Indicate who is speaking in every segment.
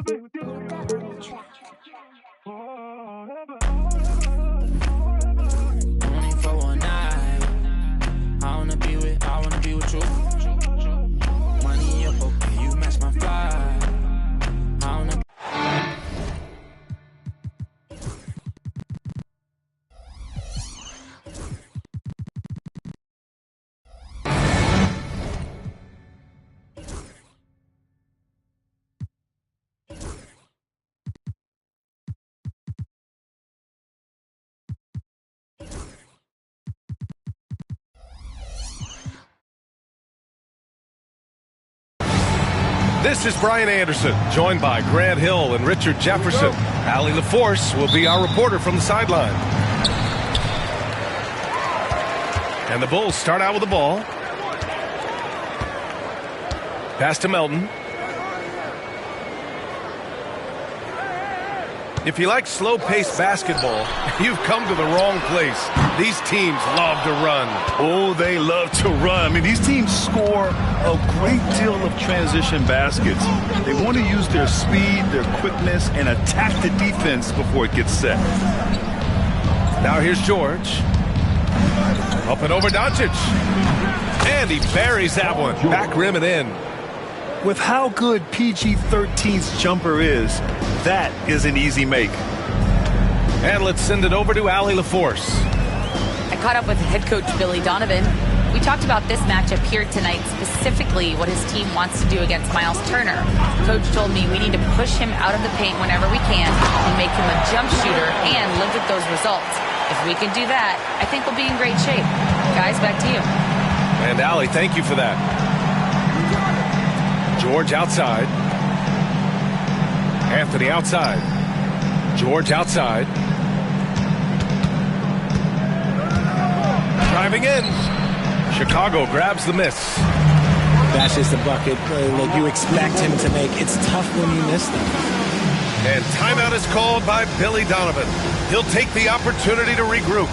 Speaker 1: Only for one night. I wanna be with you. Money in your pocket, you match my fly. I wanna.
Speaker 2: This is Brian Anderson, joined by Grant Hill and Richard Jefferson. Allie LaForce will be our reporter from the sideline. And the Bulls start out with the ball. Pass to Melton. If you like slow-paced basketball, you've come to the wrong place. These teams love to run.
Speaker 3: Oh, they love to run. I mean, these teams score a great deal of transition baskets. They want to use their speed, their quickness, and attack the defense before it gets set.
Speaker 2: Now here's George. Up and over Doncic. And he buries that one. Back rim and in.
Speaker 3: With how good PG-13's jumper is, that is an easy make.
Speaker 2: And let's send it over to Allie LaForce.
Speaker 4: I caught up with head coach Billy Donovan. We talked about this matchup here tonight, specifically what his team wants to do against Miles Turner. Coach told me we need to push him out of the paint whenever we can and make him a jump shooter and look at those results. If we can do that, I think we'll be in great shape. Guys, back to you.
Speaker 2: And Allie, thank you for that. George outside. Anthony outside. George outside. Driving in. Chicago grabs the miss.
Speaker 5: That's just a bucket that you expect him to make. It's tough when you miss them.
Speaker 2: And timeout is called by Billy Donovan. He'll take the opportunity to regroup.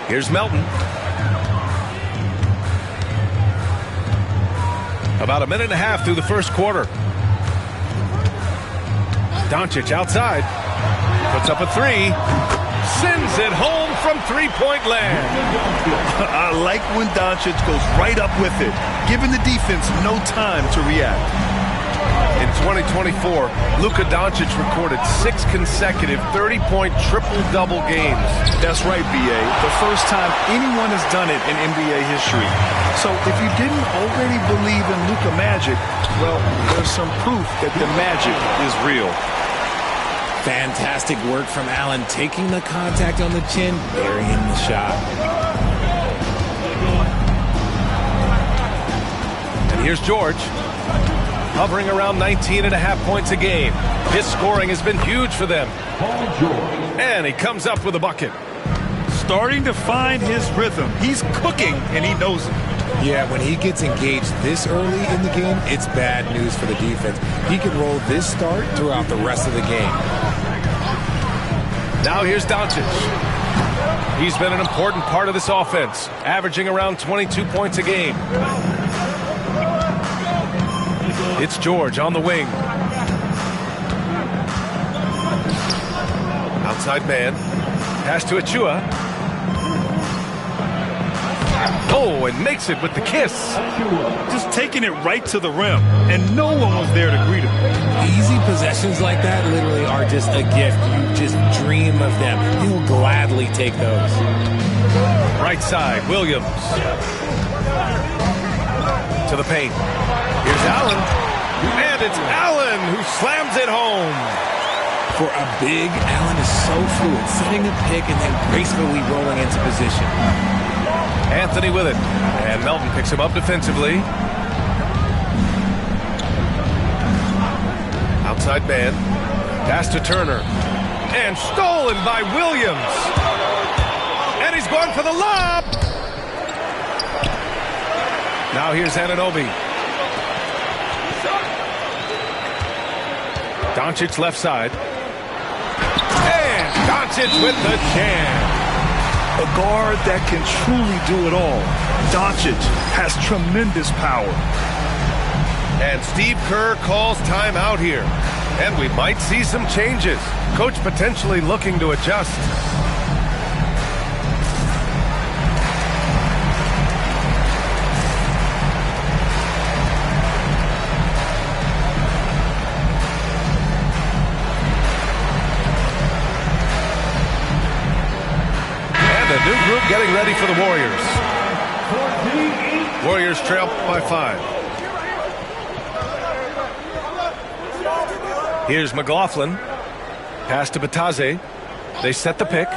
Speaker 2: Here's Melton. About a minute and a half through the first quarter. Doncic outside. Puts up a three. Sends it home from three-point land.
Speaker 3: I like when Doncic goes right up with it, giving the defense no time to react.
Speaker 2: In 2024, Luka Doncic recorded 6 consecutive 30-point triple-double games.
Speaker 3: That's right, B.A. The first time anyone has done it in NBA history. So if you didn't already believe in Luka magic, well, there's some proof that the magic is real.
Speaker 5: Fantastic work from Allen, taking the contact on the chin, burying the shot.
Speaker 2: And here's George. Hovering around 19.5 points a game. His scoring has been huge for them. And he comes up with a bucket.
Speaker 3: Starting to find his rhythm. He's cooking, and he knows it.
Speaker 5: Yeah, when he gets engaged this early in the game, it's bad news for the defense. He can roll this start throughout the rest of the game.
Speaker 2: Now here's Doncic. He's been an important part of this offense, averaging around 22 points a game. It's George on the wing. Outside man. Pass to Achua. Oh, and makes it with the kiss.
Speaker 3: Just taking it right to the rim, and no one was there to greet him.
Speaker 5: Easy possessions like that literally are just a gift. You just dream of them. He'll gladly take those.
Speaker 2: Right side, Williams. To the paint. Here's Allen. And it's Allen who slams it home.
Speaker 5: For a big, Allen is so fluid, setting a pick and then gracefully rolling into position.
Speaker 2: Anthony with it. And Melton picks him up defensively. Outside man. Pass to Turner. And stolen by Williams. And he's going for the lob. Now here's Anunoby. Doncic left side. And Doncic with the jam.
Speaker 3: A guard that can truly do it all. Doncic has tremendous power.
Speaker 2: And Steve Kerr calls timeout here. And we might see some changes. Coach potentially looking to adjust. And a new group getting ready for the Warriors. Warriors trail by 5. Here's McLaughlin. Pass to Batadze. They set the pick.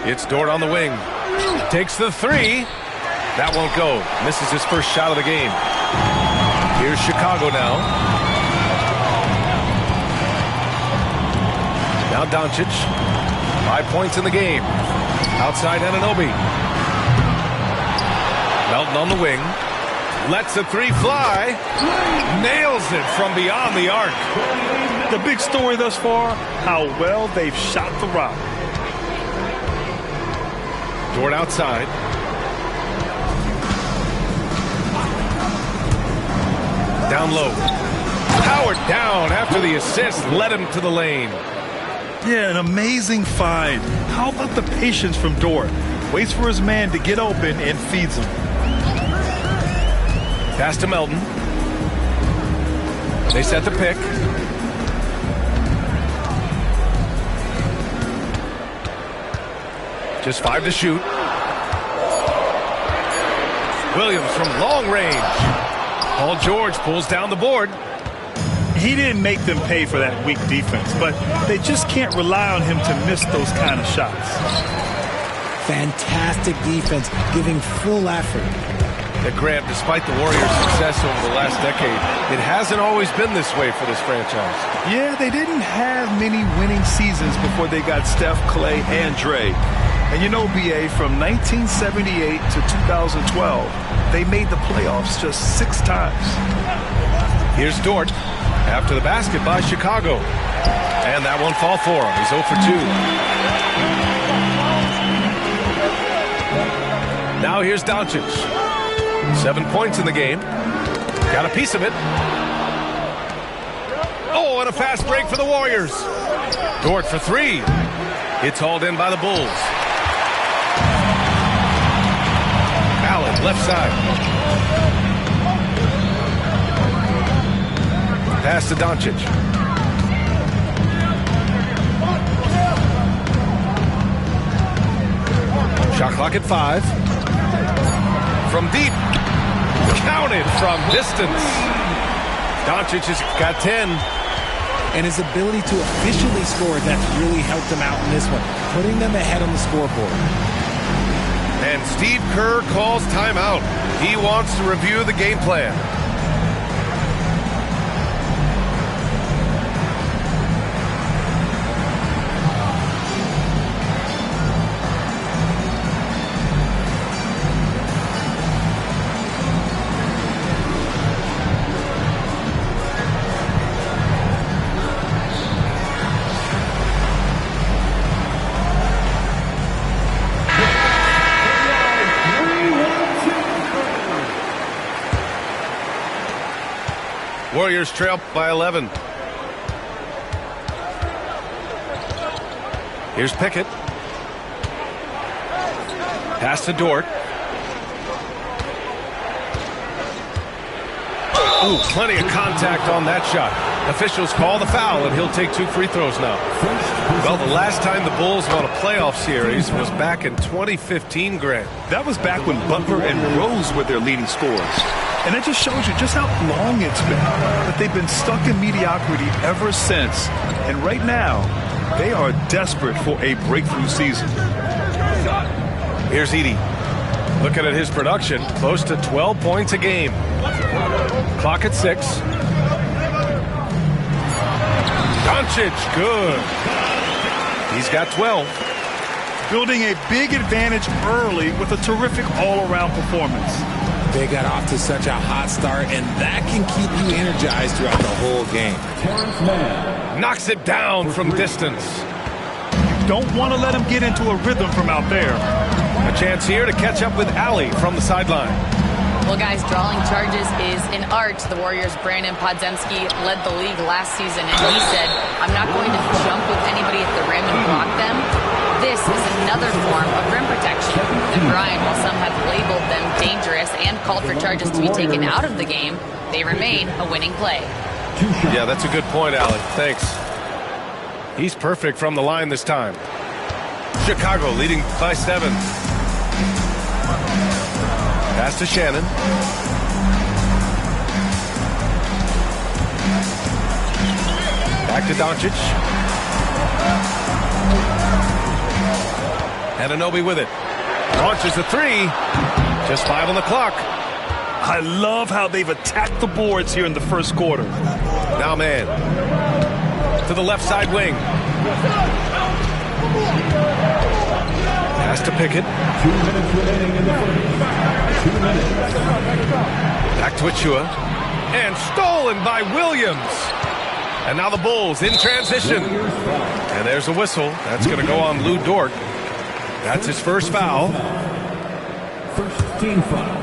Speaker 2: It's Dort on the wing. Takes the three. That won't go. Misses his first shot of the game. Here's Chicago now. Now Doncic. 5 points in the game. Outside Anunoby. Melton on the wing. Lets a three fly. Nails it from beyond the arc.
Speaker 3: The big story thus far, how well they've shot the rock.
Speaker 2: Dort outside. Down low. Howard down after the assist led him to the lane.
Speaker 3: Yeah, an amazing find. How about the patience from Dort? Waits for his man to get open and feeds him.
Speaker 2: Pass to Melton. They set the pick. Just 5 to shoot. Williams from long range. Paul George pulls down the board.
Speaker 3: He didn't make them pay for that weak defense, but they just can't rely on him to miss those kind of shots.
Speaker 5: Fantastic defense, giving full effort.
Speaker 2: Grant, despite the Warriors' success over the last decade, it hasn't always been this way for this franchise.
Speaker 3: Yeah, they didn't have many winning seasons before they got Steph, Clay, and Dre. And you know, BA, from 1978 to 2012, they made the playoffs just 6 times.
Speaker 2: Here's Dort after the basket by Chicago. And that won't fall for him. He's 0 for 2. Now here's Doncic. 7 points in the game. Got a piece of it. Oh, and a fast break for the Warriors. Dort for 3. It's hauled in by the Bulls. Allen, left side. Pass to Doncic. Shot clock at 5. From deep. Counted from distance. Doncic has got 10.
Speaker 5: And his ability to efficiently score, that's really helped him out in this one, putting them ahead on the scoreboard.
Speaker 2: And Steve Kerr calls timeout. He wants to review the game plan. Warriors trail by 11. Here's Pickett. Pass to Dort. Ooh, plenty of contact on that shot. Officials call the foul, and he'll take 2 free throws now. Well, the last time the Bulls won a playoff series was back in 2015, Grant.
Speaker 3: That was back when Butler and Rose were their leading scorers. And that just shows you just how long it's been. But they've been stuck in mediocrity ever since. And right now, they are desperate for a breakthrough season.
Speaker 2: Here's Edey. Looking at his production, close to 12 points a game. Clock at 6. Doncic, good. He's got 12.
Speaker 3: Building a big advantage early with a terrific all-around performance.
Speaker 5: They got off to such a hot start, and that can keep you energized throughout the whole game.
Speaker 2: Knocks it down from distance.
Speaker 3: Don't want to let him get into a rhythm from out there.
Speaker 2: A chance here to catch up with Allie from the sideline.
Speaker 4: Well, guys, drawing charges is an art. The Warriors' Brandon Podziemski led the league last season, and he said, I'm not going to jump with anybody at the rim and block them. This is another form of rim protection. And Brian, while some have labeled them dangerous and called for charges to be taken out of the game, they remain a winning play.
Speaker 2: Yeah, that's a good point, Allie. Thanks. He's perfect from the line this time. Chicago leading by 7. Pass to Shannon. Back to Doncic. Anunoby with it. Launches a 3. Just 5 on the clock.
Speaker 3: I love how they've attacked the boards here in the first quarter.
Speaker 2: Now man. To the left side wing. Pass to Pickett.
Speaker 6: 2 minutes remaining in the first. 2 minutes.
Speaker 2: Back to Achua. And stolen by Williams. And now the Bulls in transition. And there's a whistle. That's going to go on Lou Dort. That's his first foul.
Speaker 6: First team foul.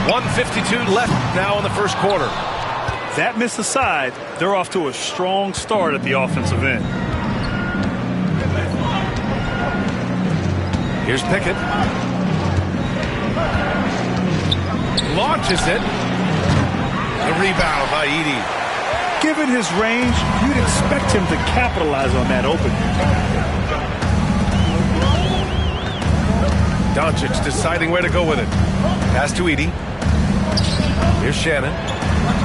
Speaker 2: 1:52 left now in the first quarter.
Speaker 3: That miss aside, they're off to a strong start at the offensive end.
Speaker 2: Here's Pickett. Launches it. The rebound by Edey.
Speaker 3: Given his range, you'd expect him to capitalize on that opening.
Speaker 2: Doncic deciding where to go with it. Pass to Edey. Here's Shannon.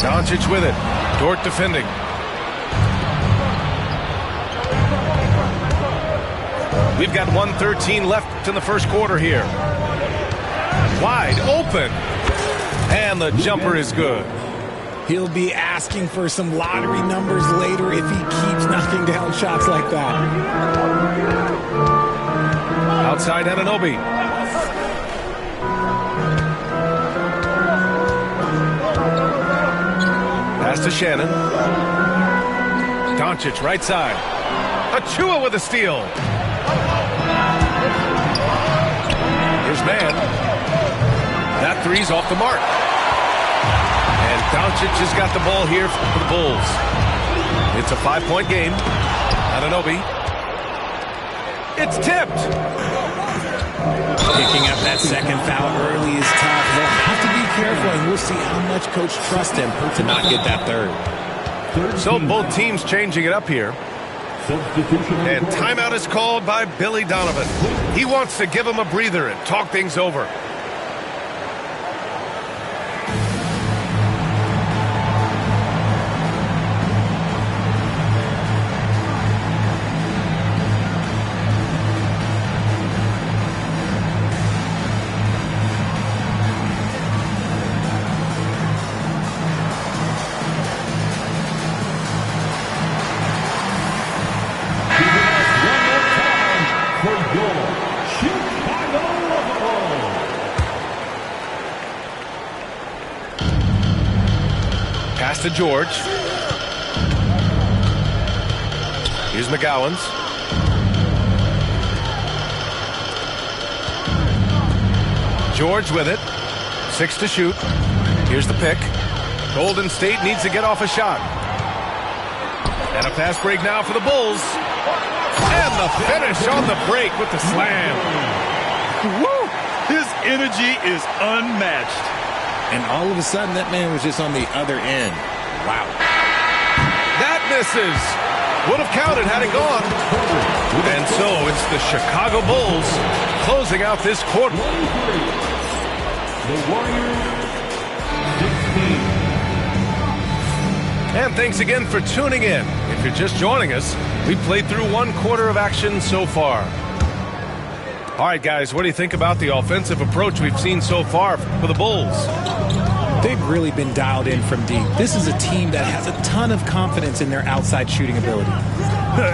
Speaker 2: Doncic with it. Dort defending. We've got 1:13 left in the first quarter here. Wide open. And the jumper is good.
Speaker 5: He'll be asking for some lottery numbers later if he keeps knocking down shots like that.
Speaker 2: Outside Anunoby. Pass to Shannon. Doncic right side. Achua with a steal. Here's man. That three's off the mark. And Doncic has got the ball here for the Bulls. It's a 5-point game. Anunoby. It's tipped.
Speaker 5: Picking up that second foul early is tough. They'll have to be careful, and we'll see how much Coach trusts him to not get that third.
Speaker 2: So both teams changing it up here. And timeout is called by Billy Donovan. He wants to give him a breather and talk things over. To George. Here's McGowan's. George with it. 6 to shoot. Here's the pick. Golden State needs to get off a shot. And a fast break now for the Bulls. And the finish on the break with the slam.
Speaker 3: Woo! His energy is unmatched.
Speaker 5: And all of a sudden, that man was just on the other end. Wow.
Speaker 2: That misses. Would have counted had it gone. And so it's the Chicago Bulls closing out this quarter.
Speaker 6: The Warriors, 16.
Speaker 2: And thanks again for tuning in. If you're just joining us, we played through 1 quarter of action so far. All right, guys, what do you think about the offensive approach we've seen so far for the Bulls?
Speaker 5: They've really been dialed in from deep. This is a team that has a ton of confidence in their outside shooting ability.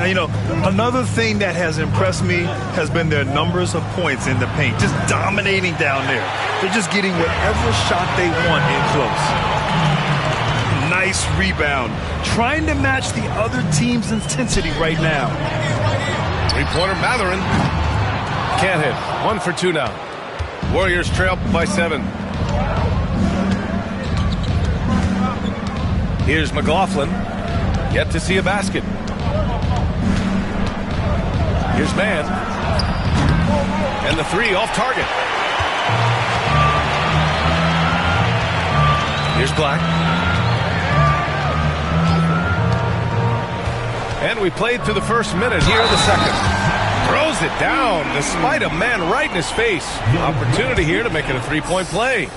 Speaker 3: You know, another thing that has impressed me has been their numbers of points in the paint, just dominating down there. They're just getting whatever shot they want in close. Nice rebound. Trying to match the other team's intensity right now.
Speaker 2: Three-pointer Mathurin. Can't hit. 1 for 2 now. Warriors trail by 7. Here's McLaughlin. Yet to see a basket. Here's Mann. And the 3 off target. Here's Black. And we played through the first minute here in the second. Throws it down despite a man right in his face. Opportunity here to make it a 3-point play.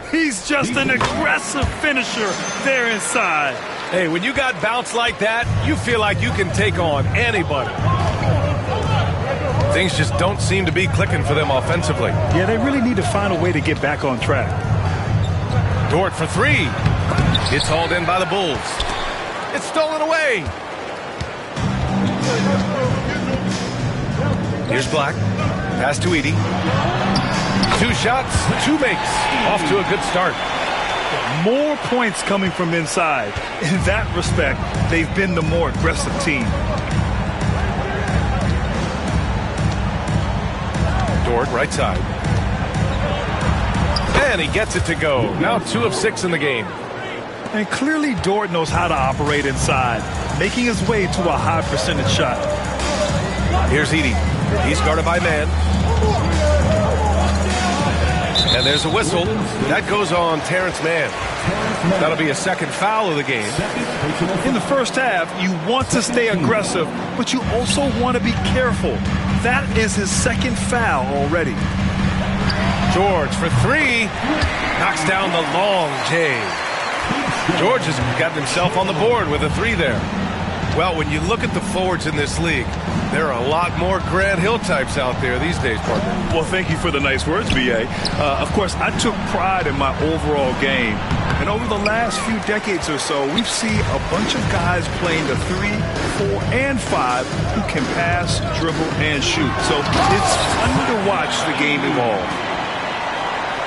Speaker 3: He's just an aggressive finisher there inside.
Speaker 2: Hey, when you got bounce like that, you feel like you can take on anybody. Things just don't seem to be clicking for them offensively.
Speaker 3: Yeah, they really need to find a way to get back on track.
Speaker 2: Dort for 3. It's hauled in by the Bulls. It's stolen away. Here's Black. Pass to Edey. 2 shots, 2 makes. Off to a good start.
Speaker 3: More points coming from inside. In that respect, they've been the more aggressive team.
Speaker 2: Dort, right side. And he gets it to go. Now 2 of 6 in the game.
Speaker 3: And clearly Dort knows how to operate inside, making his way to a high percentage shot.
Speaker 2: Here's Edey. He's guarded by Mann. And there's a whistle. That goes on Terrence Mann. That'll be a second foul of the game.
Speaker 3: In the first half, you want to stay aggressive, but you also want to be careful. That is his second foul already.
Speaker 2: George for 3. Knocks down the long J. George has gotten himself on the board with a 3 there. Well, when you look at the forwards in this league, there are a lot more Grant Hill types out there these days, partner.
Speaker 3: Well, thank you for the nice words, B.A. Of course, I took pride in my overall game. And over the last few decades or so, we've seen a bunch of guys playing the 3, 4, and 5 who can pass, dribble, and shoot. So it's fun to watch the game evolve.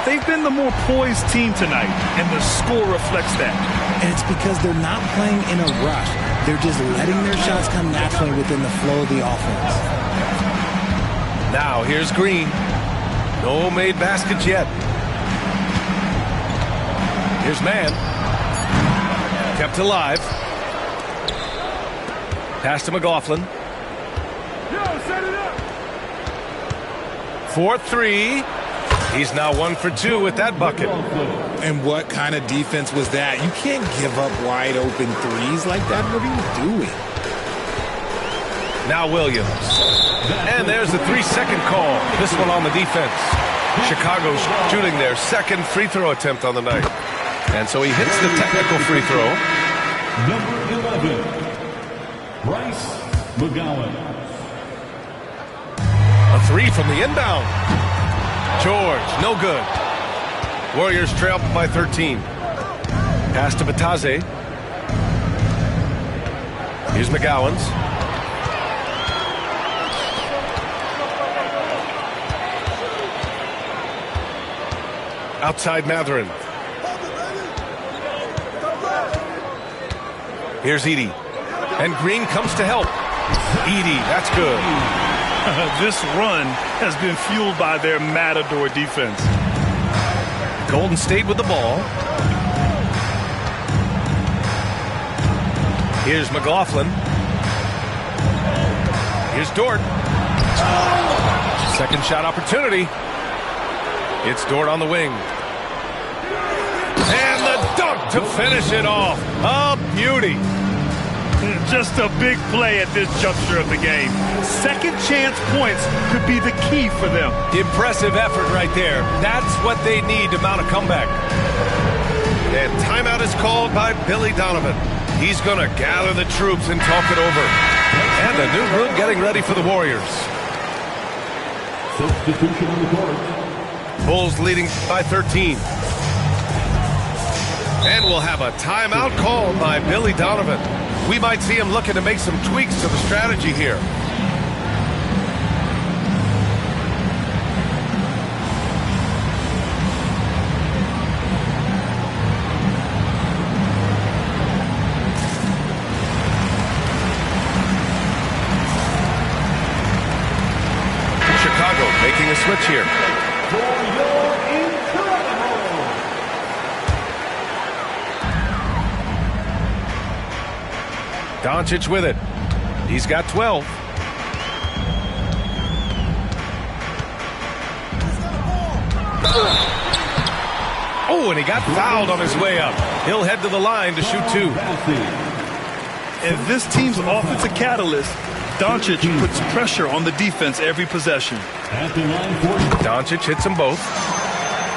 Speaker 3: They've been the more poised team tonight, and the score reflects that.
Speaker 5: And it's because they're not playing in a rush. They're just letting their shots come naturally within the flow of the offense.
Speaker 2: Now here's Green. No made baskets yet. Here's Mann. Kept alive. Pass to McLaughlin. 4-3. He's now 1 for 2 with that bucket.
Speaker 5: And what kind of defense was that? You can't give up wide open threes like that. What are you doing?
Speaker 2: Now Williams. And there's the 3-second call. This one on the defense. Chicago's shooting their second free throw attempt on the night. And so he hits the technical free throw.
Speaker 6: Number 11, Bryce McGowan.
Speaker 2: A 3 from the inbound. George, no good. Warriors trail by 13. Pass to Batase. Here's McGowan's. Outside Mathurin. Here's Edey. And Green comes to help. Edey, that's good.
Speaker 3: This run has been fueled by their Matador defense.
Speaker 2: Golden State with the ball. Here's McLaughlin. Here's Dort. Second shot opportunity. It's Dort on the wing. And the dunk to finish it off. A beauty.
Speaker 3: Just a big play at this juncture of the game. Second chance points could be the key for them.
Speaker 2: Impressive effort right there. That's what they need to mount a comeback. And timeout is called by Billy Donovan. He's going to gather the troops and talk it over. And the new room getting ready for the Warriors.
Speaker 6: Substitution on the court.
Speaker 2: Bulls leading by 13. And we'll have a timeout called by Billy Donovan. We might see him looking to make some tweaks to the strategy here. Chicago making a switch here. Doncic with it. He's got 12. Oh, and he got fouled on his way up. He'll head to the line to shoot 2.
Speaker 3: And this team's offensive catalyst, Doncic puts pressure on the defense every possession.
Speaker 2: Doncic hits them both.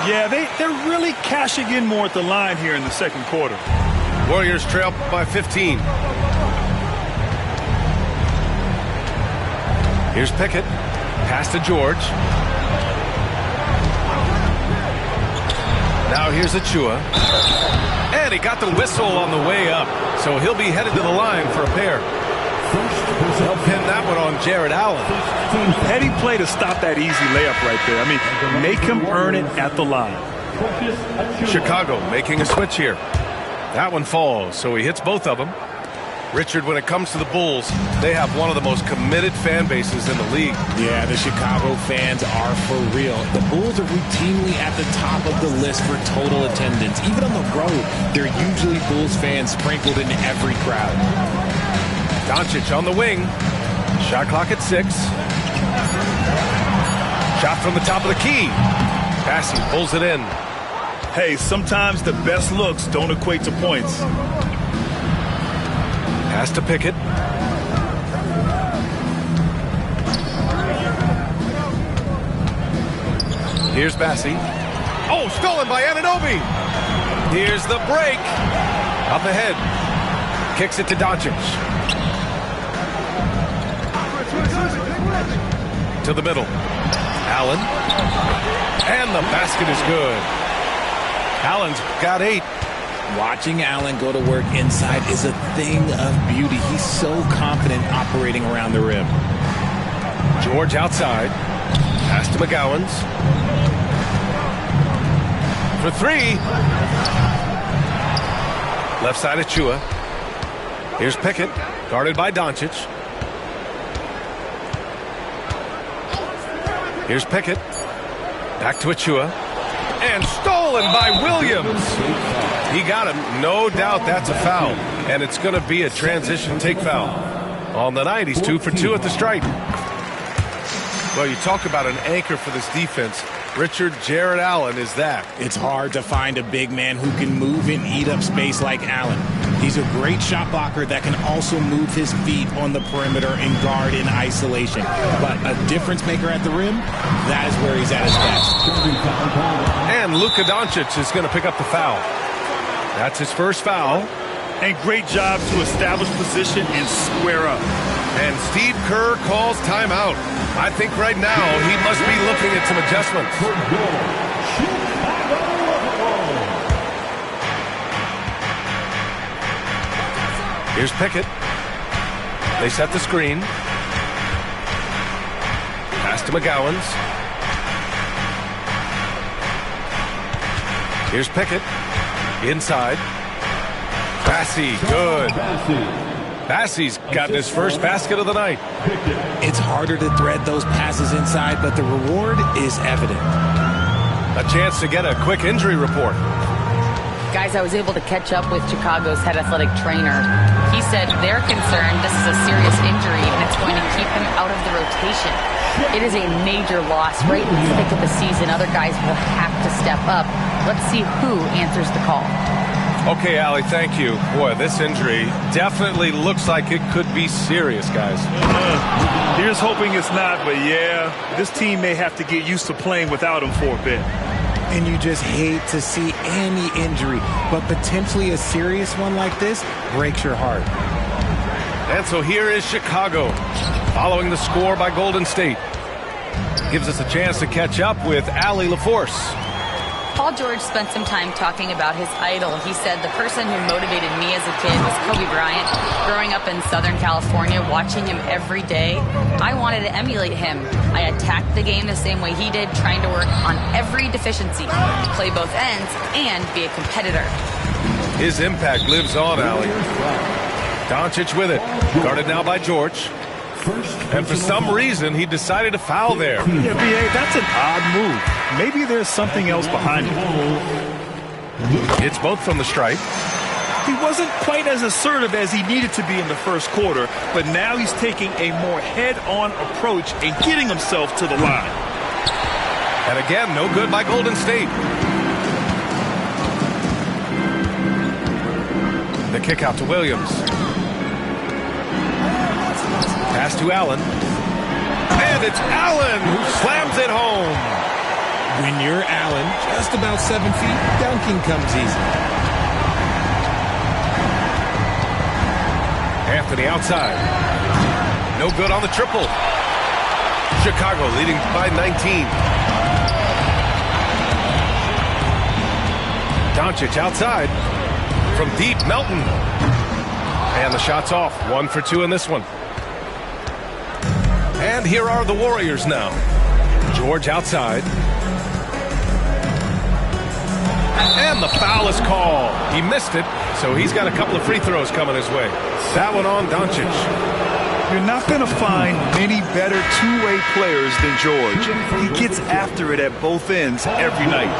Speaker 3: Yeah, they're really cashing in more at the line here in the second quarter.
Speaker 2: Warriors trail by 15. Here's Pickett. Pass to George. Now here's Achua. And he got the whistle on the way up. So he'll be headed to the line for a pair. They'll pin that one on Jared Allen.
Speaker 3: Heady play to stop that easy layup right there. I mean, make him earn it at the line.
Speaker 2: Chicago making a switch here. That one falls, so he hits both of them. Richard, when it comes to the Bulls, they have one of the most committed fan bases in the league.
Speaker 5: Yeah, the Chicago fans are for real. The Bulls are routinely at the top of the list for total attendance. Even on the road, there are usually Bulls fans sprinkled in every crowd.
Speaker 2: Doncic on the wing. Shot clock at 6. Shot from the top of the key. Bassey pulls it in.
Speaker 3: Hey, sometimes the best looks don't equate to points.
Speaker 2: Pass to Pickett. Here's Bassey. Oh, stolen by Anunoby. Here's the break. Up ahead. Kicks it to Doncic. To the middle. Allen. And the basket is good. Allen's got 8.
Speaker 5: Watching Allen go to work inside is a thing of beauty. He's so confident operating around the rim.
Speaker 2: George outside. Pass to McGowan's. For 3. Left side Achua. Here's Pickett. Guarded by Doncic. Here's Pickett. Back to Achua. And stolen by Williams. He got him. No doubt that's a foul. And it's going to be a transition take foul. On the night, he's 2 for 2 at the stripe. Well, you talk about an anchor for this defense. Richard, Jared Allen is that.
Speaker 5: It's hard to find a big man who can move and eat up space like Allen. He's a great shot blocker that can also move his feet on the perimeter and guard in isolation. But a difference maker at the rim, that is where he's at his best.
Speaker 2: And Luka Doncic is going to pick up the foul. That's his first foul.
Speaker 3: And great job to establish position and square up.
Speaker 2: And Steve Kerr calls timeout. I think right now he must be looking at some adjustments. Here's Pickett. They set the screen. Pass to McGowan's. Here's Pickett. Inside. Bassey, good. Bassey's gotten his first basket of the night.
Speaker 5: It's harder to thread those passes inside, but the reward is evident.
Speaker 2: A chance to get a quick injury report.
Speaker 4: Guys, I was able to catch up with Chicago's head athletic trainer. He said they're concerned this is a serious injury and it's going to keep him out of the rotation. It is a major loss right in the thick of the season. Other guys will have to step up. Let's see who answers the call.
Speaker 2: Okay, Allie, thank you. Boy, this injury definitely looks like it could be serious, guys.
Speaker 3: Here's hoping it's not, but yeah, this team may have to get used to playing without him for a bit.
Speaker 5: And you just hate to see any injury, but potentially a serious one like this breaks your heart.
Speaker 2: And so here is Chicago, following the score by Golden State. Gives us a chance to catch up with Allie LaForce.
Speaker 4: Paul George spent some time talking about his idol. He said, the person who motivated me as a kid was Kobe Bryant. Growing up in Southern California, watching him every day, I wanted to emulate him. I attacked the game the same way he did, trying to work on every deficiency, play both ends, and be a competitor.
Speaker 2: His impact lives on, Allie. Doncic with it. Guarded now by George. And for some reason, he decided to foul there.
Speaker 3: Yeah, B.A., that's an odd move. Maybe there's something else behind it.
Speaker 2: It's both from the stripe.
Speaker 3: He wasn't quite as assertive as he needed to be in the first quarter, but now he's taking a more head-on approach and getting himself to the line.
Speaker 2: And again, no good by Golden State. The kick out to Williams. Pass to Allen. And it's Allen who slams it home.
Speaker 5: When you're Allen, just about 7 feet, dunking comes easy.
Speaker 2: Anthony outside. No good on the triple. Chicago leading by 19. Doncic outside. From deep, Melton. And the shot's off. 1 for 2 in this one. And here are the Warriors now. George outside. And the foul is called. He missed it, so he's got a couple of free throws coming his way. That one on Doncic.
Speaker 3: You're not going to find many better two-way players than George. He gets after it at both ends every night.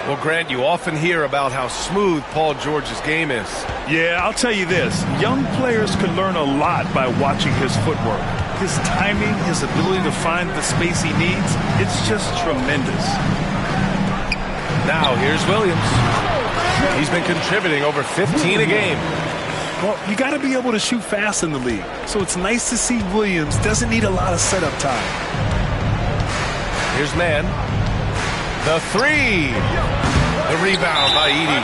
Speaker 2: Well, Grant, you often hear about how smooth Paul George's game is.
Speaker 3: Yeah, I'll tell you this. Young players can learn a lot by watching his footwork. His timing, his ability to find the space he needs, it's just tremendous.
Speaker 2: Now, here's Williams. He's been contributing over 15 a game.
Speaker 3: Well, you got to be able to shoot fast in the league. So it's nice to see Williams doesn't need a lot of setup time.
Speaker 2: Here's Mann. The three. The rebound by Edey.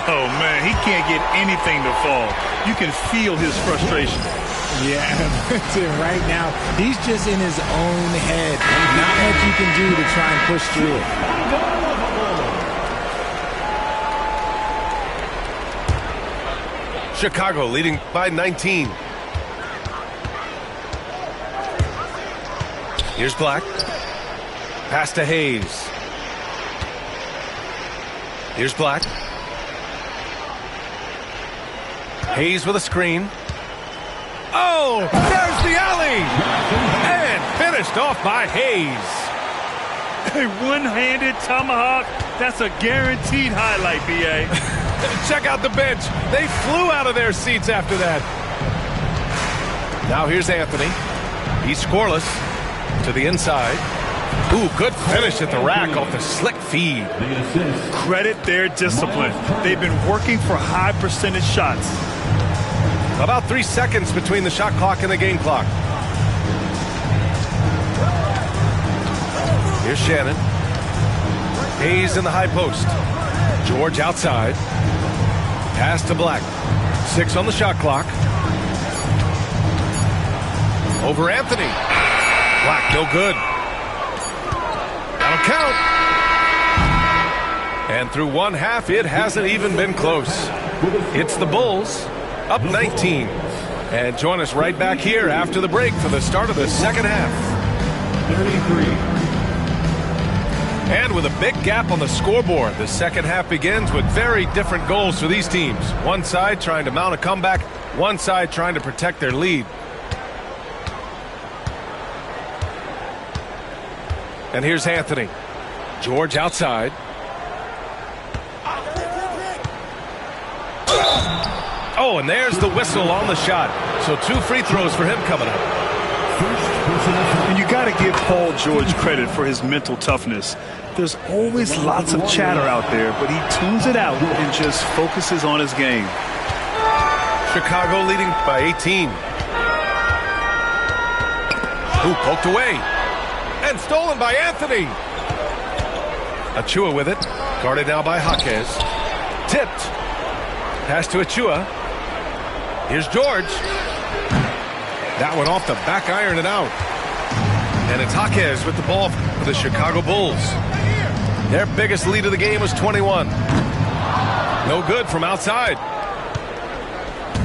Speaker 3: Oh, man, he can't get anything to fall. You can feel his frustration.
Speaker 5: Yeah, right now, he's just in his own head. Not much you can do to try and push through it.
Speaker 2: Chicago leading by 19. Here's Black. Pass to Hayes. Here's Black. Hayes with a screen. Oh, there's the alley! And finished off by Hayes.
Speaker 3: A one-handed tomahawk, that's a guaranteed highlight, B.A.
Speaker 2: Check out the bench. They flew out of their seats after that. Now here's Anthony. He's scoreless. To the inside. Ooh, good finish at the rack off the slick feed.
Speaker 3: Credit their discipline. They've been working for high percentage shots.
Speaker 2: About 3 seconds between the shot clock and the game clock. Here's Shannon. Hayes in the high post. George outside. Pass to Black. 6 on the shot clock. Over Anthony. Black, no good. That'll count. And through one half, it hasn't even been close. It's the Bulls. Up 19. And join us right back here after the break for the start of the second half.
Speaker 6: 33.
Speaker 2: And with a big gap on the scoreboard, the second half begins with very different goals for these teams. One side trying to mount a comeback, one side trying to protect their lead. And here's Anthony. George outside. Oh, and there's the whistle on the shot. So 2 free throws for him coming up.
Speaker 3: And you got to give Paul George credit for his mental toughness. There's always lots of chatter out there, but he tunes it out and just focuses on his game.
Speaker 2: Chicago leading by 18. Ooh, poked away. And stolen by Anthony. Achua with it. Guarded now by Jaquez. Tipped. Pass to Achua. Here's George. That one off the back iron and out. And it's Jaquez with the ball for the Chicago Bulls. Their biggest lead of the game was 21. No good from outside.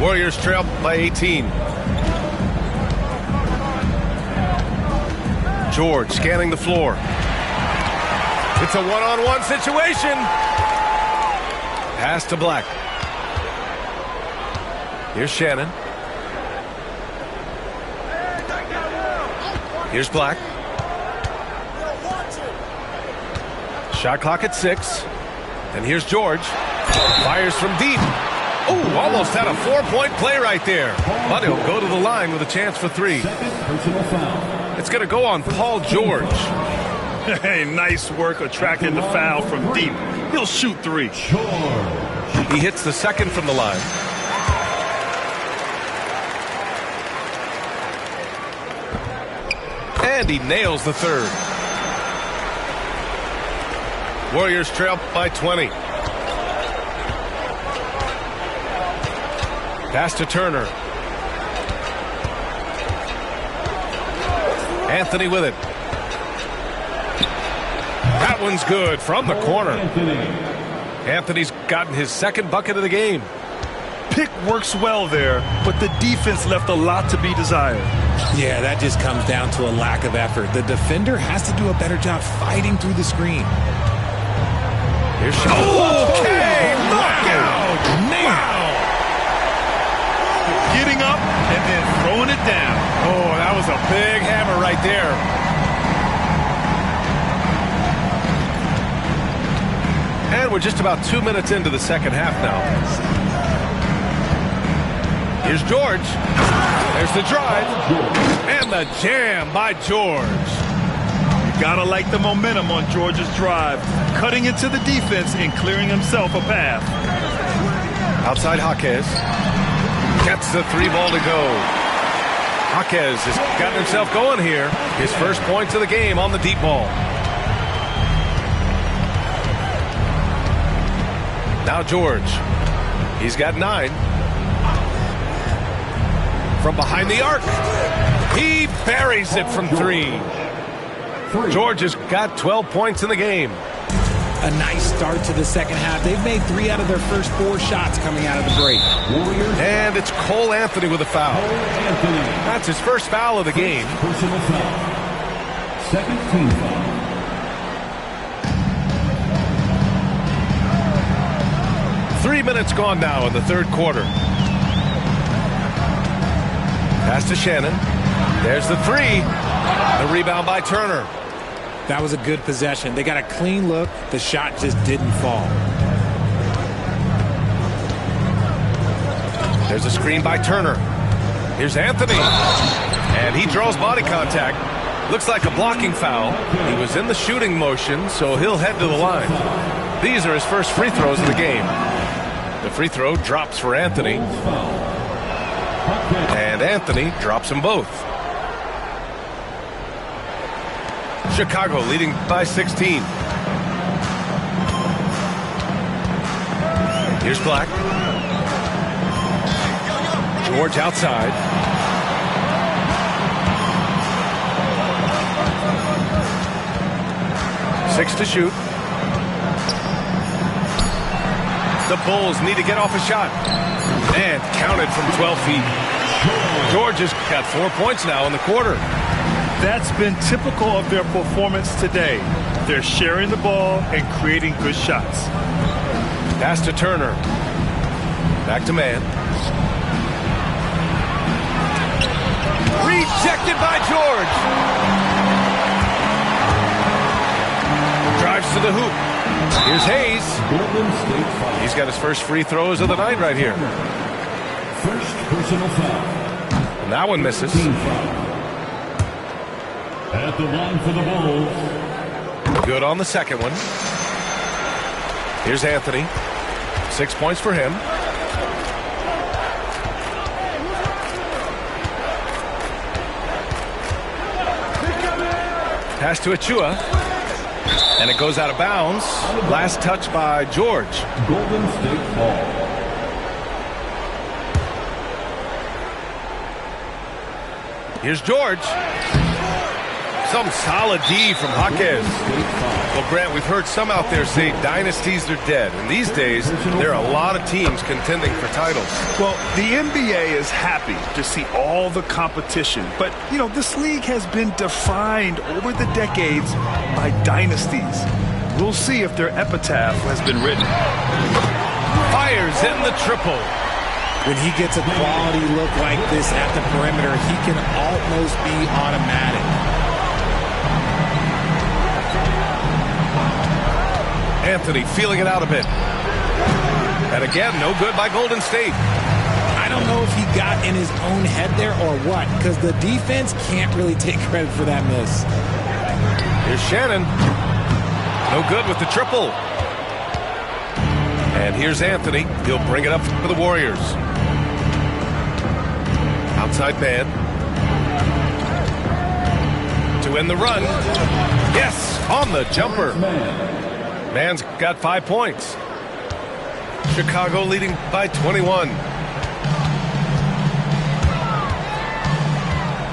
Speaker 2: Warriors trail by 18. George scanning the floor. It's a one-on-one situation. Pass to Black. Here's Shannon. Here's Black. Shot clock at 6. And here's George. Fires from deep. Oh, almost had a 4-point play right there. But he'll go to the line with a chance for 3.
Speaker 6: Personal foul.
Speaker 2: It's going to go on Paul George.
Speaker 3: Hey, nice work attracting the foul from deep. He'll shoot 3.
Speaker 2: He hits the second from the line. And he nails the third. Warriors trail by 20. Pass to Turner. Anthony with it. That one's good from the corner. Anthony's gotten his second bucket of the game.
Speaker 3: Pick works well there, but the defense left a lot to be desired.
Speaker 5: Yeah, that just comes down to a lack of effort. The defender has to do a better job fighting through the screen.
Speaker 2: Here's shot. Okay, knockout.
Speaker 5: Wow.
Speaker 3: Getting up and then throwing it down.
Speaker 2: Oh, that was a big hammer right there. And we're just about 2 minutes into the second half now. Here's George. There's the drive. And the jam by George.
Speaker 3: You gotta like the momentum on George's drive. Cutting into the defense and clearing himself a path.
Speaker 2: Outside Jaquez. Gets the 3 ball to go. Jaquez has gotten himself going here. His first points of the game on the deep ball. Now George. He's got 9. From behind the arc. He buries it from 3. George has got 12 points in the game.
Speaker 5: A nice start to the second half. They've made 3 out of their first 4 shots coming out of the break.
Speaker 2: And it's Cole Anthony with a foul. That's his first foul of the game.
Speaker 6: Personal foul. Second team foul.
Speaker 2: Three minutes gone now in the third quarter. Pass to Shannon. There's the 3. The rebound by Turner.
Speaker 5: That was a good possession. They got a clean look. The shot just didn't fall.
Speaker 2: There's a screen by Turner. Here's Anthony. And he draws body contact. Looks like a blocking foul. He was in the shooting motion, so he'll head to the line. These are his first free throws of the game. The free throw drops for Anthony. And Anthony drops them both. Chicago leading by 16. Here's Black. George outside. Six to shoot. The Bulls need to get off a shot. And counted from 12 feet. George has got 4 points now in the quarter.
Speaker 3: That's been typical of their performance today. They're sharing the ball and creating good shots.
Speaker 2: Pass to Turner. Back to man. Rejected by George. Drives to the hoop. Here's Hayes. He's got his first free throws of the night right here.
Speaker 6: First personal foul.
Speaker 2: And that one misses.
Speaker 6: At the line for the Bulls.
Speaker 2: Good on the second one. Here's Anthony. 6 points for him. Pass to Achua. And it goes out of bounds. Last touch by George.
Speaker 6: Golden State ball.
Speaker 2: Here's George. Some solid D from Jaquez. Well, Grant, we've heard some out there say dynasties are dead. And these days, there are a lot of teams contending for titles.
Speaker 3: Well, the NBA is happy to see all the competition. But, you know, this league has been defined over the decades by dynasties. We'll see if their epitaph has been written.
Speaker 2: Fires in the triple.
Speaker 5: When he gets a quality look like this at the perimeter, he can almost be automatic.
Speaker 2: Anthony feeling it out a bit. And again, no good by Golden State.
Speaker 5: I don't know if he got in his own head there or what, because the defense can't really take credit for that miss.
Speaker 2: Here's Shannon. No good with the triple. And here's Anthony. He'll bring it up for the Warriors. Outside man. To end the run. Yes, on the jumper. Man's got 5 points. Chicago leading by 21.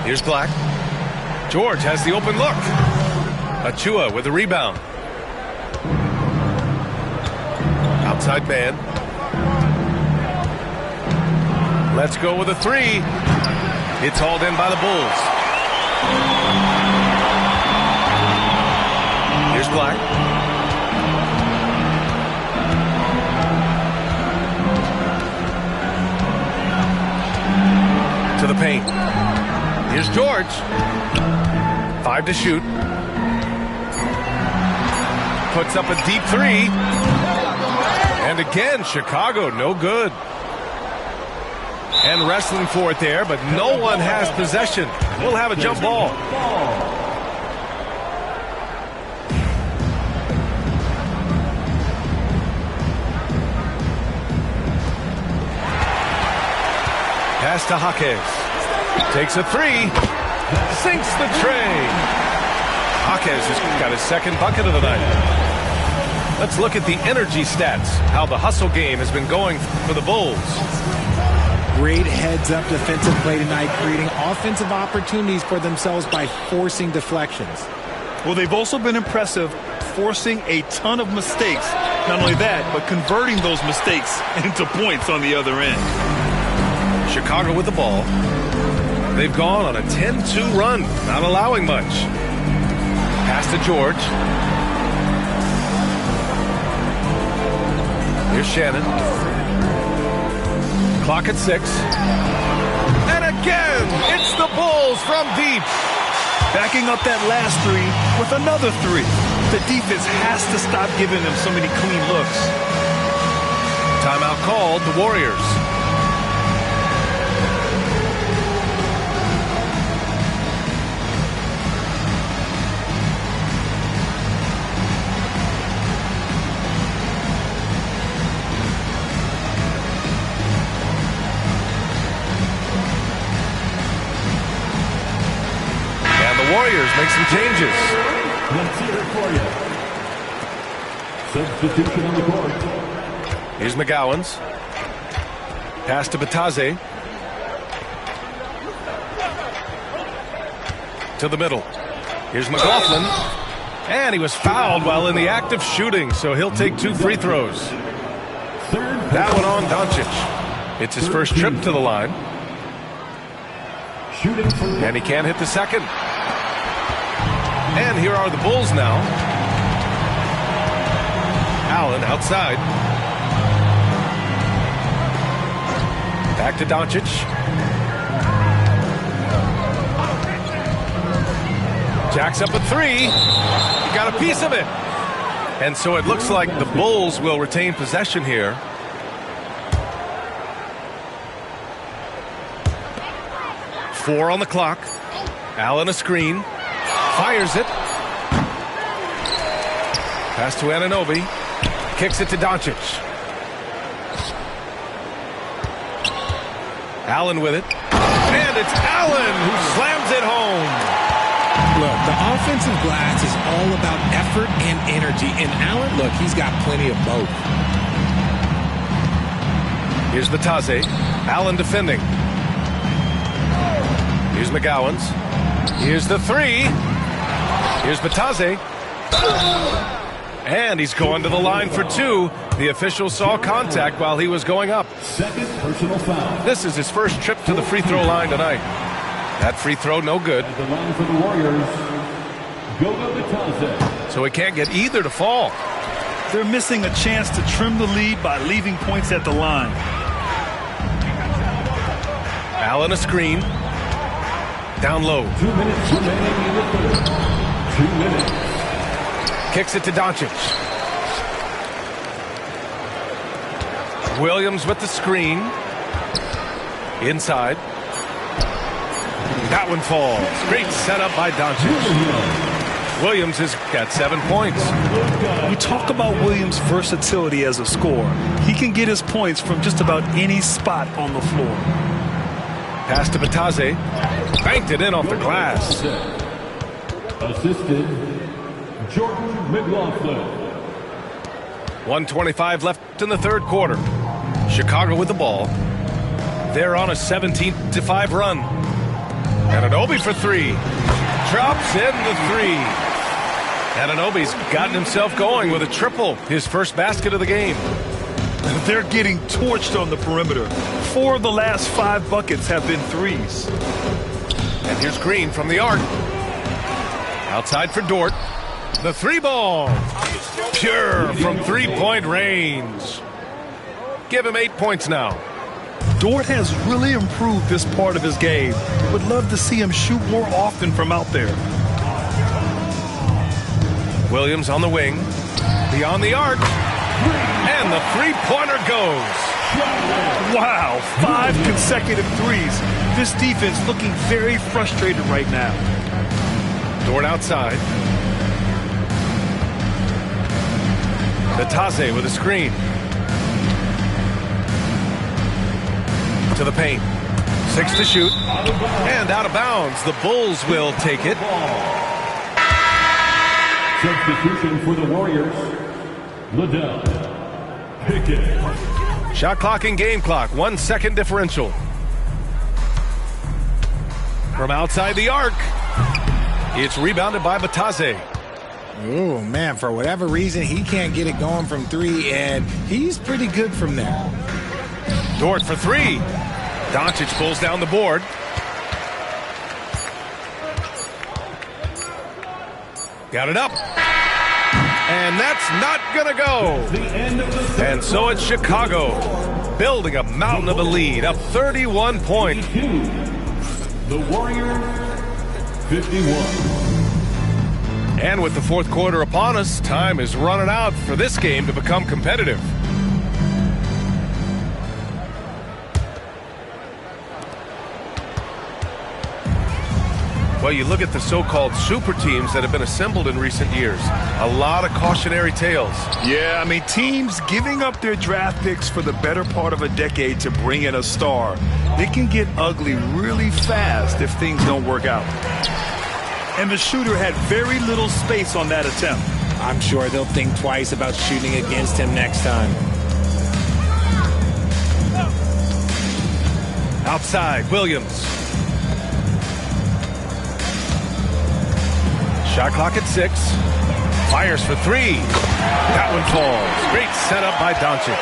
Speaker 2: Here's Black. George has the open look. Achua with the rebound. Outside man. Let's go with a three. It's hauled in by the Bulls. Here's Black. To the paint. Here's George. 5 to shoot. Puts up a deep three. And again, Chicago, no good. And wrestling for it there, but no one has possession. We'll have a jump ball. Pass to Jaquez. Takes a three. Sinks the tray. Jaquez has got his second bucket of the night. Let's look at the energy stats, how the hustle game has been going for the Bulls.
Speaker 5: Great heads-up defensive play tonight, creating offensive opportunities for themselves by forcing deflections.
Speaker 3: Well, they've also been impressive, forcing a ton of mistakes. Not only that, but converting those mistakes into points on the other end.
Speaker 2: Chicago with the ball. They've gone on a 10-2 run, not allowing much. Pass to George. Here's Shannon. Clock at 6. And again, it's the Bulls from deep.
Speaker 3: Backing up that last three with another three. The defense has to stop giving them so many clean looks.
Speaker 2: Timeout called, the Warriors. Warriors make some changes.
Speaker 6: Let's hear it for you. Substitution on the court.
Speaker 2: Here's McGowan's. Pass to Bataze. To the middle. Here's McLaughlin. And he was fouled while in the act of shooting, so he'll take 2 free throws. That one on Doncic. It's his first trip to the line. And he can't hit the second. And here are the Bulls now. Allen outside. Back to Doncic. Jacks up a three. He got a piece of it. And so it looks like the Bulls will retain possession here. Four on the clock. Allen a screen. Fires it. Pass to Anunoby. Kicks it to Doncic. Allen with it. And it's Allen who slams it home.
Speaker 5: Look, the offensive glass is all about effort and energy. And Allen, look, he's got plenty of both.
Speaker 2: Here's Bataze. Allen defending. Here's McGowan's. Here's the three. Here's Batase. And he's going to the line for two. The official saw contact while he was going up.
Speaker 6: Second personal foul.
Speaker 2: This is his first trip to the free throw line tonight. That free throw, no good.
Speaker 6: At the line for the Warriors, Batase.
Speaker 2: So he can't get either to fall.
Speaker 3: They're missing a chance to trim the lead by leaving points at the line.
Speaker 2: Allen a screen. Down low.
Speaker 6: 2 minutes remaining in the third. 2 minutes.
Speaker 2: Kicks it to Doncic. Williams with the screen. Inside. That one falls. Great setup by Doncic. Williams has got 7 points.
Speaker 3: We talk about Williams' versatility as a scorer. He can get his points from just about any spot on the floor.
Speaker 2: Pass to Batase. Banked it in off the glass.
Speaker 6: Assisted, Jordan McLaughlin.
Speaker 2: 1:25 left in the third quarter. Chicago with the ball. They're on a 17-5 run. Anunoby for three. Drops in the three. Anunoby's gotten himself going with a triple. His first basket of the game.
Speaker 3: They're getting torched on the perimeter. 4 of the last 5 buckets have been threes.
Speaker 2: And here's Green from the arc. Outside for Dort. The three ball. Pure from three-point range. Give him 8 points now.
Speaker 3: Dort has really improved this part of his game. Would love to see him shoot more often from out there.
Speaker 2: Williams on the wing. Beyond the arc. And the three-pointer goes.
Speaker 3: Wow, 5 consecutive threes. This defense looking very frustrated right now.
Speaker 2: Dort outside. Batase with a screen. To the paint. 6 to shoot. And out of bounds. The Bulls will take it.
Speaker 6: Substitution for the Warriors, Liddell Pickett.
Speaker 2: Shot clock and game clock. 1 second differential. From outside the arc. It's rebounded by Batase.
Speaker 5: Oh, man, for whatever reason, he can't get it going from three, and he's pretty good from there.
Speaker 2: Dort for three. Doncic pulls down the board. Got it up. And that's not going to go. And so it's Chicago building a mountain of a lead, up 31 points.
Speaker 6: The Warriors, 51.
Speaker 2: And with the fourth quarter upon us, time is running out for this game to become competitive. Well, you look at the so-called super teams that have been assembled in recent years. A lot of cautionary tales.
Speaker 3: Yeah, I mean, teams giving up their draft picks for the better part of a decade to bring in a star. It can get ugly really fast if things don't work out. And the shooter had very little space on that attempt.
Speaker 5: I'm sure they'll think twice about shooting against him next time.
Speaker 2: Outside, Williams. Shot clock at 6. Fires for three. That one falls. Great setup by Doncic.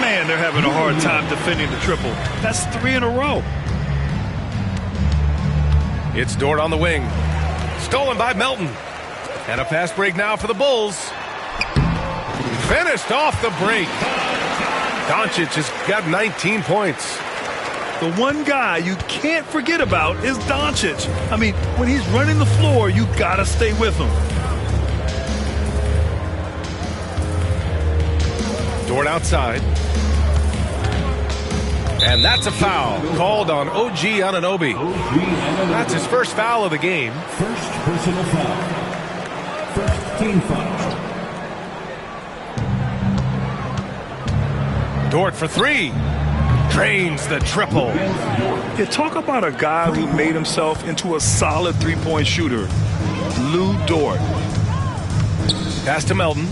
Speaker 3: Man, they're having a hard time defending the triple. That's 3 in a row.
Speaker 2: It's Dort on the wing. Stolen by Melton. And a fast break now for the Bulls. Finished off the break. Doncic has got 19 points.
Speaker 3: The one guy you can't forget about is Doncic. I mean, when he's running the floor, you gotta stay with him.
Speaker 2: Dort outside. And that's a foul called on OG Anunoby. That's his first foul of the game.
Speaker 6: First personal foul. First team foul.
Speaker 2: Dort for three. Drains the triple.
Speaker 3: Yeah, talk about a guy who made himself into a solid three-point shooter. Lou Dort.
Speaker 2: Pass to Melton.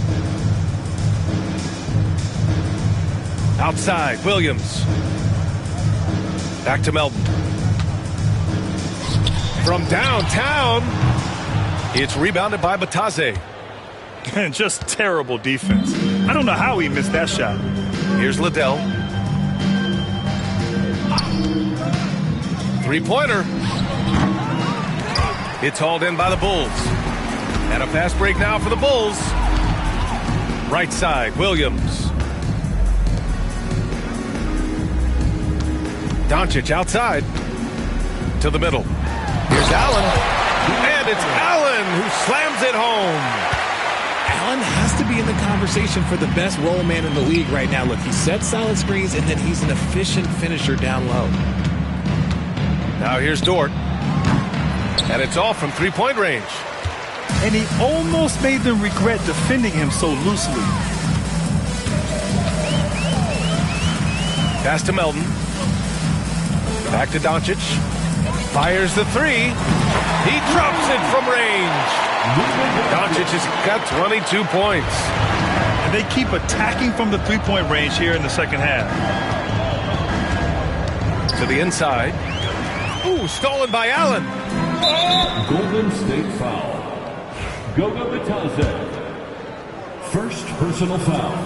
Speaker 2: Outside, Williams. Back to Melton. From downtown. It's rebounded by Batase.
Speaker 3: And just terrible defense. I don't know how he missed that shot.
Speaker 2: Here's Liddell. Three-pointer. It's hauled in by the Bulls. And a fast break now for the Bulls. Right side, Williams. Doncic outside to the middle. Here's Allen. And it's Allen who slams it home.
Speaker 5: Allen has to be in the conversation for the best roll man in the league right now. Look, he sets solid screens, and then he's an efficient finisher down low.
Speaker 2: Now here's Dort. And it's all from three-point range.
Speaker 3: And he almost made them regret defending him so loosely.
Speaker 2: Pass to Melton. Back to Doncic. Fires the three. He drops it from range. Doncic has got 22 points.
Speaker 3: And they keep attacking from the three-point range here in the second half.
Speaker 2: To the inside. Ooh, stolen by Allen.
Speaker 6: Golden State foul. Goga Bitadze. First personal foul.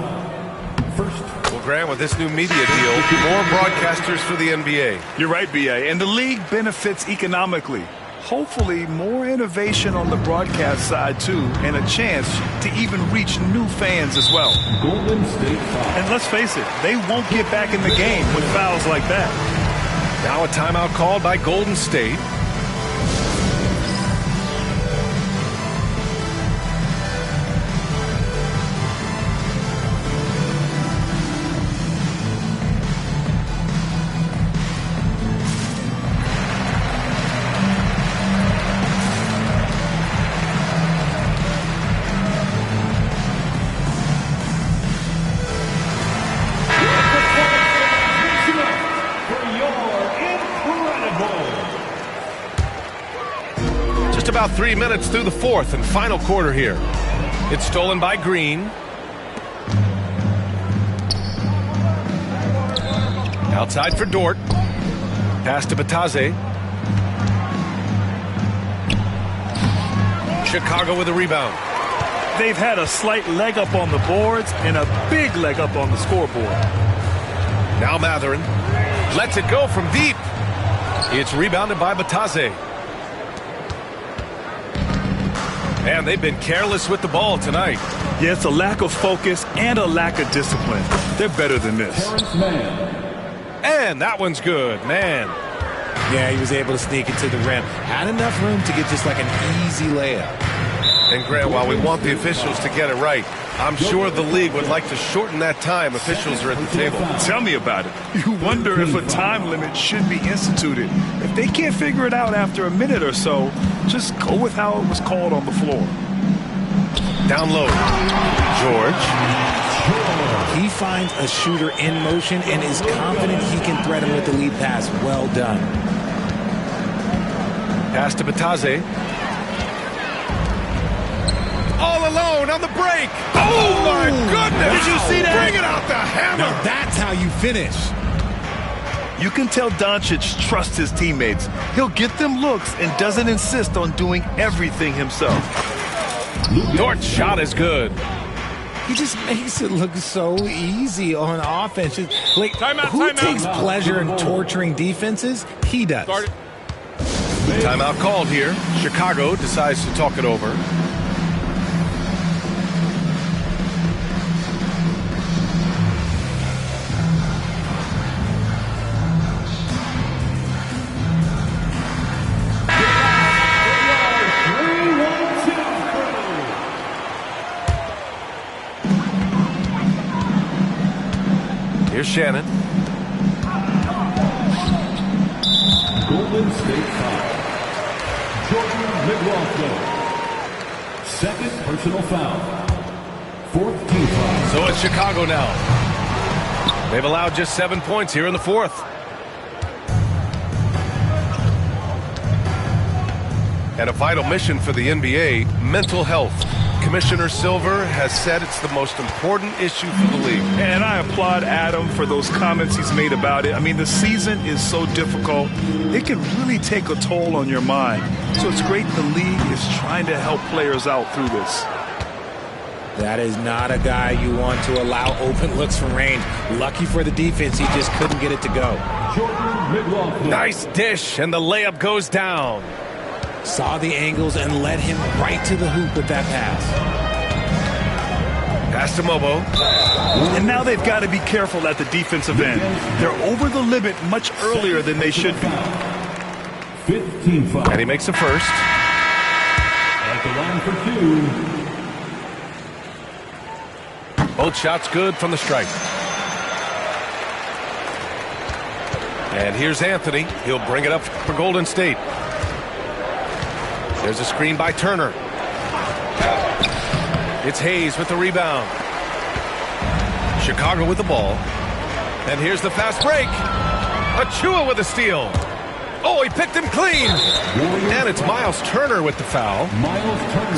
Speaker 6: First.
Speaker 2: Well, Grant, with this new media deal, more broadcasters for the NBA.
Speaker 3: You're right, B.A. And the league benefits economically. Hopefully, more innovation on the broadcast side, too, and a chance to even reach new fans as well.
Speaker 6: Golden State foul.
Speaker 3: And let's face it, they won't get back in the game with fouls like that.
Speaker 2: Now a timeout called by Golden State. About 3 minutes through the fourth and final quarter here. It's stolen by Green. Outside for Dort. Pass to Bitadze. Chicago with a rebound.
Speaker 3: They've had a slight leg up on the boards and a big leg up on the scoreboard.
Speaker 2: Now Matherin lets it go from deep. It's rebounded by Bitadze. And they've been careless with the ball tonight.
Speaker 3: Yeah, it's a lack of focus and a lack of discipline. They're better than this.
Speaker 2: And that one's good, man.
Speaker 5: Yeah, he was able to sneak it to the rim. Had enough room to get just like an easy layup.
Speaker 2: And Grant, while we want the officials to get it right, I'm sure the league would like to shorten that time officials are at the table.
Speaker 3: Tell me about it. You wonder if a time limit should be instituted. If they can't figure it out after a minute or so, just go with how it was called on the floor.
Speaker 2: Down low. George.
Speaker 5: He finds a shooter in motion and is confident he can threat him with the lead pass. Well done.
Speaker 2: Pass to Bitadze. All alone on the break. Oh, my goodness.
Speaker 3: Did you see that?
Speaker 2: Bring it out the hammer.
Speaker 5: Now that's how you finish.
Speaker 3: You can tell Doncic trusts his teammates. He'll get them looks and doesn't insist on doing everything himself.
Speaker 2: Dort's shot is good.
Speaker 5: He just makes it look so easy on offense. Like, who takes pleasure in torturing defenses? He does.
Speaker 2: Timeout called here. Chicago decides to talk it over. Here's Shannon.
Speaker 6: Golden State foul. Jordan McLaughlin. Second personal foul. Fourth team foul.
Speaker 2: So it's Chicago now. They've allowed just 7 points here in the fourth. And a vital mission for the NBA, mental health. Commissioner Silver has said it's the most important issue for the league.
Speaker 3: And I applaud Adam for those comments he's made about it. I mean, the season is so difficult. It can really take a toll on your mind. So it's great the league is trying to help players out through this.
Speaker 5: That is not a guy you want to allow open looks from range. Lucky for the defense, he just couldn't get it to go.
Speaker 2: Nice dish, and the layup goes down.
Speaker 5: Saw the angles and led him right to the hoop with that pass.
Speaker 2: Pass to Mobo.
Speaker 3: And now they've got to be careful at the defensive end. They're over the limit much earlier than they should be.
Speaker 6: 15-5.
Speaker 2: And he makes the first.
Speaker 6: At the line for 2.
Speaker 2: Both shots good from the stripe. And here's Anthony. He'll bring it up for Golden State. There's a screen by Turner. It's Hayes with the rebound. Chicago with the ball. And here's the fast break. Achua with a steal. Oh, he picked him clean. And it's Miles Turner with the foul.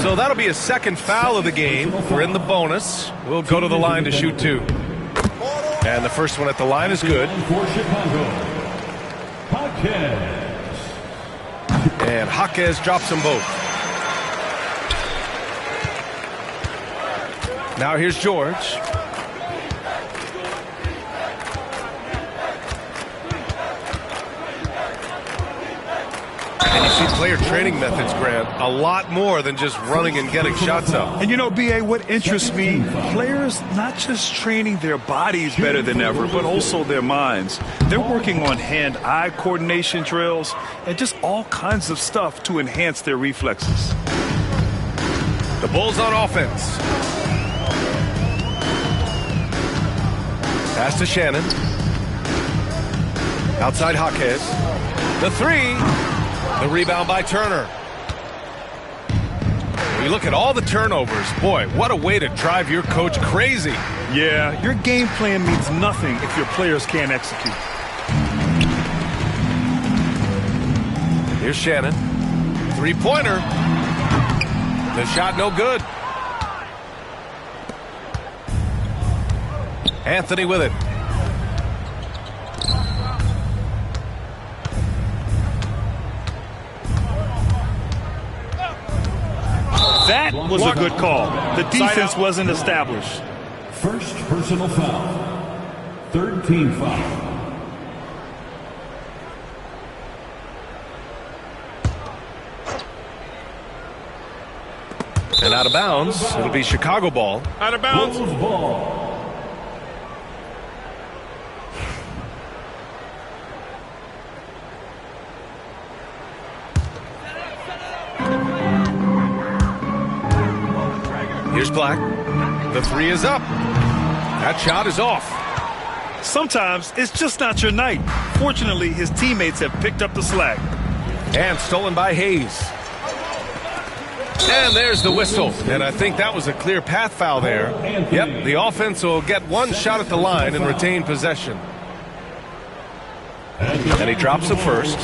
Speaker 2: So that'll be his second foul of the game. We're in the bonus. We'll go to the line to shoot 2. And the first one at the line is good. And Jaquez drops them both. Now here's George. And you see player training methods, Grant, a lot more than just running and getting shots up.
Speaker 3: And you know, B.A., what interests me, players not just training their bodies better than ever, but also their minds. They're working on hand-eye coordination drills and just all kinds of stuff to enhance their reflexes.
Speaker 2: The Bulls on offense. Pass to Shannon. Outside Jaquez. The 3. The rebound by Turner. We look at all the turnovers. Boy, what a way to drive your coach crazy.
Speaker 3: Yeah, your game plan means nothing if your players can't execute.
Speaker 2: Here's Shannon. 3-pointer. The shot no good. Anthony with it.
Speaker 3: That was a good call. The defense wasn't established.
Speaker 6: First personal foul. Third team foul.
Speaker 2: And out of bounds. It'll be Chicago ball.
Speaker 5: Out of bounds.
Speaker 6: Bulls ball.
Speaker 2: Here's Black. The 3 is up. That shot is off.
Speaker 3: Sometimes it's just not your night. Fortunately, his teammates have picked up the slack.
Speaker 2: And stolen by Hayes. And there's the whistle. And I think that was a clear path foul there. Yep, the offense will get one shot at the line and retain possession. And he drops the first.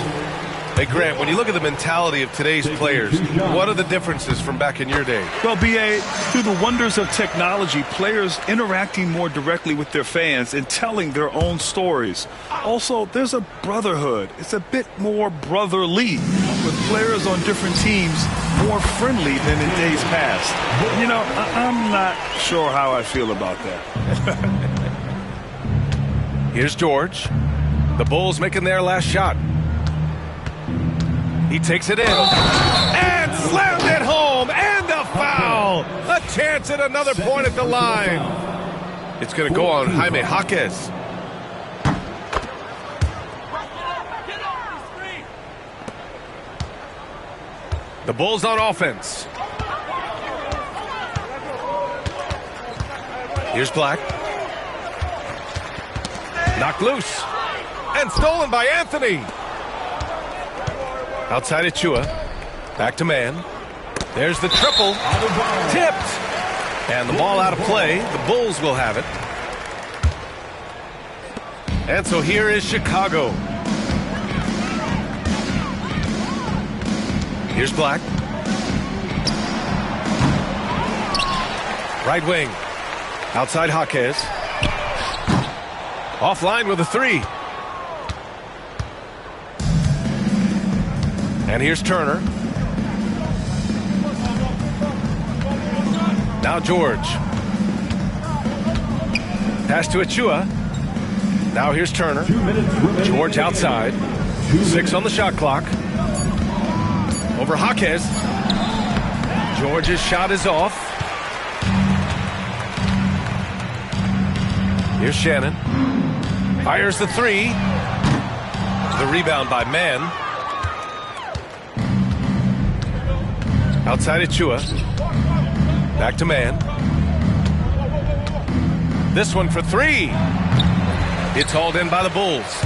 Speaker 2: Hey, Grant, when you look at the mentality of today's players, what are the differences from back in your day?
Speaker 3: Well, B.A., through the wonders of technology, players interacting more directly with their fans and telling their own stories. Also, there's a brotherhood. It's a bit more brotherly, with players on different teams more friendly than in days past. You know, I'm not sure how I feel about that.
Speaker 2: Here's George. The Bulls making their last shot. He takes it in and slammed it home, and a foul. A chance at another point at the line. It's going to go on Jaime Jaquez. The Bulls on offense. Here's Black. Knocked loose and stolen by Anthony. Outside Achua. Back to man. There's the triple. Tipped. And the ball out of play. The Bulls will have it. And so here is Chicago. Here's Black. Right wing. Outside Jaquez. Offline with a 3. And here's Turner. Now George. Pass to Achua. Now here's Turner. George outside. 6 on the shot clock. Over Jaquez. George's shot is off. Here's Shannon. Fires the 3. The rebound by Mann. Outside Achua. Back to Mann. This one for 3. It's hauled in by the Bulls.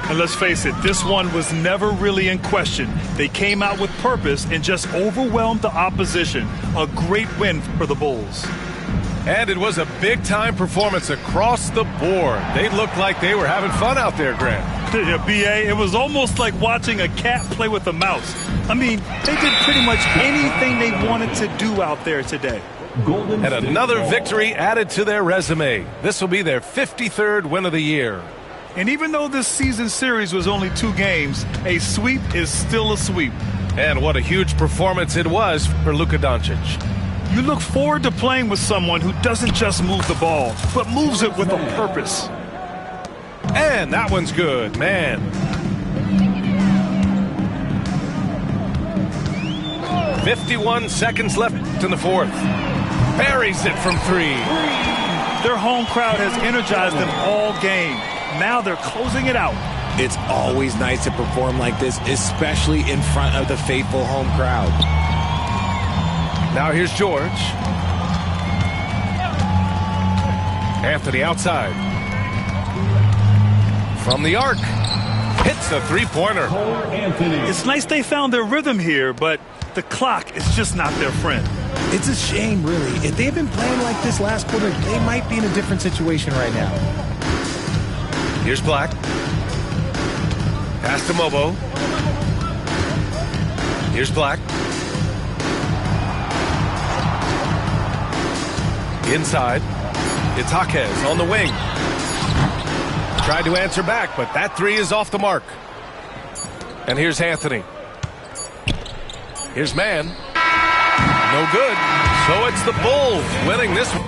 Speaker 3: And let's face it, this one was never really in question. They came out with purpose and just overwhelmed the opposition. A great win for the Bulls.
Speaker 2: And it was a big-time performance across the board. They looked like they were having fun out there, Grant.
Speaker 3: Yeah, B.A., it was almost like watching a cat play with a mouse. I mean, they did pretty much anything they wanted to do out there today.
Speaker 2: And another victory added to their resume. This will be their 53rd win of the year.
Speaker 3: And even though this season series was only 2 games, a sweep is still a sweep.
Speaker 2: And what a huge performance it was for Luka Doncic.
Speaker 3: You look forward to playing with someone who doesn't just move the ball, but moves it with a purpose.
Speaker 2: And that one's good, man. "51 seconds left in the 4th. Buries it from 3.
Speaker 3: Their home crowd has energized them all game. Now they're closing it out.
Speaker 5: It's always nice to perform like this, especially in front of the faithful home crowd.
Speaker 2: Now here's George. Anthony outside. From the arc. Hits a 3-pointer.
Speaker 3: It's nice they found their rhythm here, but the clock is just not their friend.
Speaker 5: It's a shame, really. If they had been playing like this last quarter, they might be in a different situation right now.
Speaker 2: Here's Black. Pass to Mobo. Here's Black. Inside. It's Jaquez on the wing. Tried to answer back, but that 3 is off the mark. And here's Anthony. Here's Mann. No good. So it's the Bulls winning this one.